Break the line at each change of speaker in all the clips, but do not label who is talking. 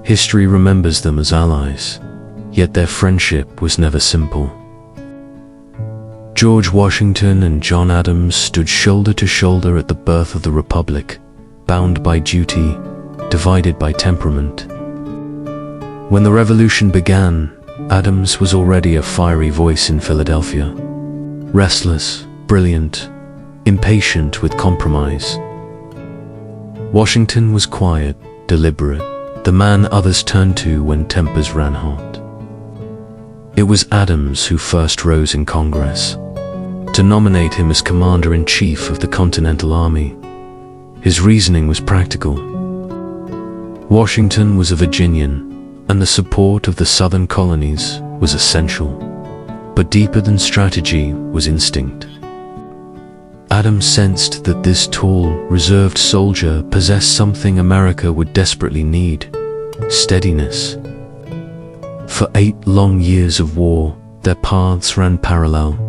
History remembers them as allies, yet their friendship was never simple. George Washington and John Adams stood shoulder to shoulder at the birth of the Republic, bound by duty, divided by temperament. When the Revolution began, Adams was already a fiery voice in Philadelphia. Restless, brilliant, impatient with compromise. Washington was quiet, deliberate, the man others turned to when tempers ran hot. It was Adams who first rose in Congress to nominate him as Commander-in-Chief of the Continental Army. His reasoning was practical. Washington was a Virginian, and the support of the southern colonies was essential. But deeper than strategy was instinct. Adams sensed that this tall, reserved soldier possessed something America would desperately need: steadiness. For 8 long years of war, their paths ran parallel.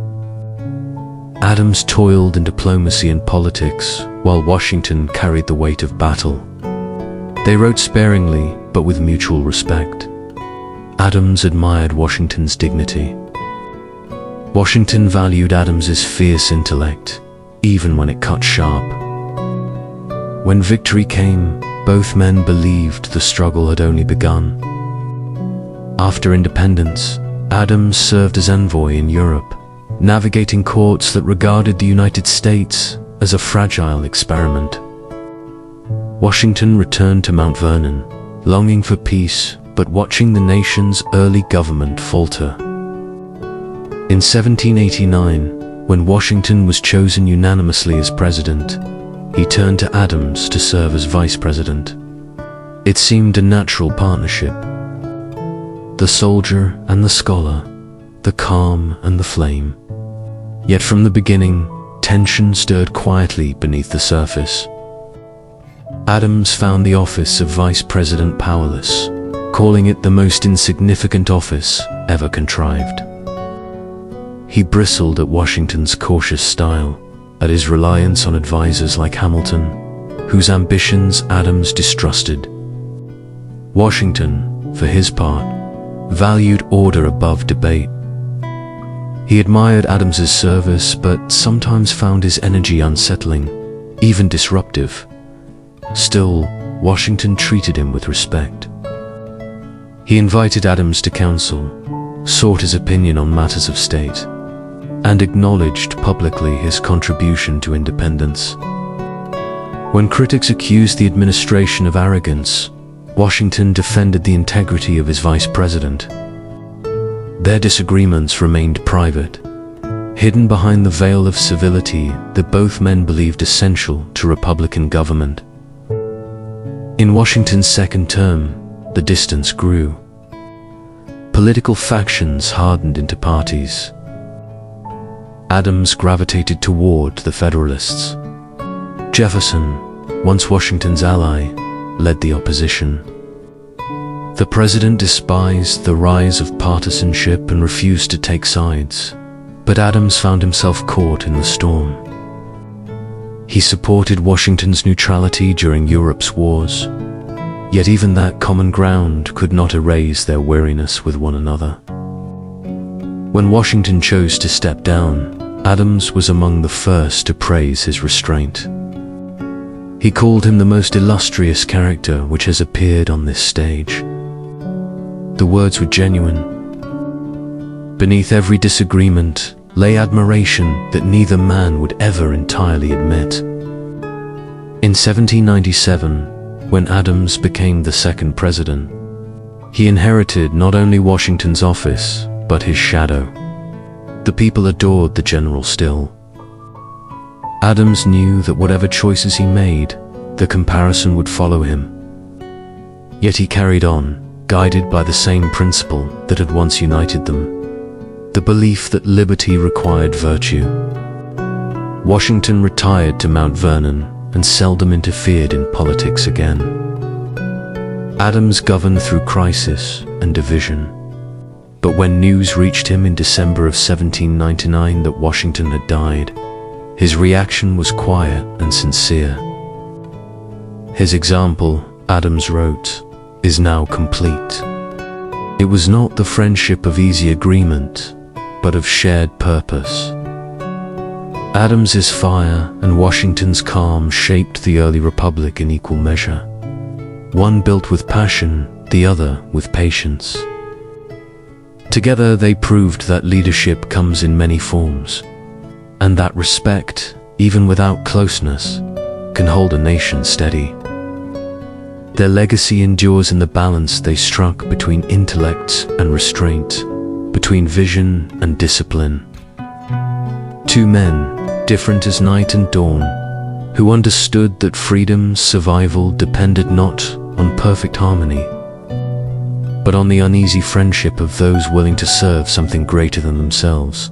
Adams toiled in diplomacy and politics, while Washington carried the weight of battle. They wrote sparingly, but with mutual respect. Adams admired Washington's dignity. Washington valued Adams's fierce intellect, even when it cut sharp. When victory came, both men believed the struggle had only begun. After independence, Adams served as envoy in Europe, navigating courts that regarded the United States as a fragile experiment. Washington returned to Mount Vernon, longing for peace, but watching the nation's early government falter. In 1789, when Washington was chosen unanimously as president, he turned to Adams to serve as vice president. It seemed a natural partnership. The soldier and the scholar, the calm and the flame. Yet from the beginning, tension stirred quietly beneath the surface. Adams found the office of vice president powerless, calling it the most insignificant office ever contrived. He bristled at Washington's cautious style, at his reliance on advisors like Hamilton, whose ambitions Adams distrusted. Washington, for his part, valued order above debate. He admired Adams's service, but sometimes found his energy unsettling, even disruptive. Still, Washington treated him with respect. He invited Adams to council, sought his opinion on matters of state, and acknowledged publicly his contribution to independence. When critics accused the administration of arrogance, Washington defended the integrity of his vice president. Their disagreements remained private, hidden behind the veil of civility that both men believed essential to Republican government. In Washington's second term, the distance grew. Political factions hardened into parties. Adams gravitated toward the Federalists. Jefferson, once Washington's ally, led the opposition. The president despised the rise of partisanship and refused to take sides, but Adams found himself caught in the storm. He supported Washington's neutrality during Europe's wars, yet even that common ground could not erase their weariness with one another. When Washington chose to step down, Adams was among the first to praise his restraint. He called him the most illustrious character which has appeared on this stage. The words were genuine. Beneath every disagreement lay admiration that neither man would ever entirely admit. In 1797, when Adams became the second president, he inherited not only Washington's office, but his shadow. The people adored the general still. Adams knew that whatever choices he made, the comparison would follow him. Yet he carried on, guided by the same principle that had once united them: the belief that liberty required virtue. Washington retired to Mount Vernon and seldom interfered in politics again. Adams governed through crisis and division. But when news reached him in December of 1799 that Washington had died, his reaction was quiet and sincere. His example, Adams wrote, is now complete. It was not the friendship of easy agreement, but of shared purpose. Adams's fire and Washington's calm shaped the early republic in equal measure. One built with passion, the other with patience. Together they proved that leadership comes in many forms, and that respect, even without closeness, can hold a nation steady. Their legacy endures in the balance they struck between intellect and restraint, between vision and discipline. Two men, different as night and dawn, who understood that freedom's survival depended not on perfect harmony, but on the uneasy friendship of those willing to serve something greater than themselves.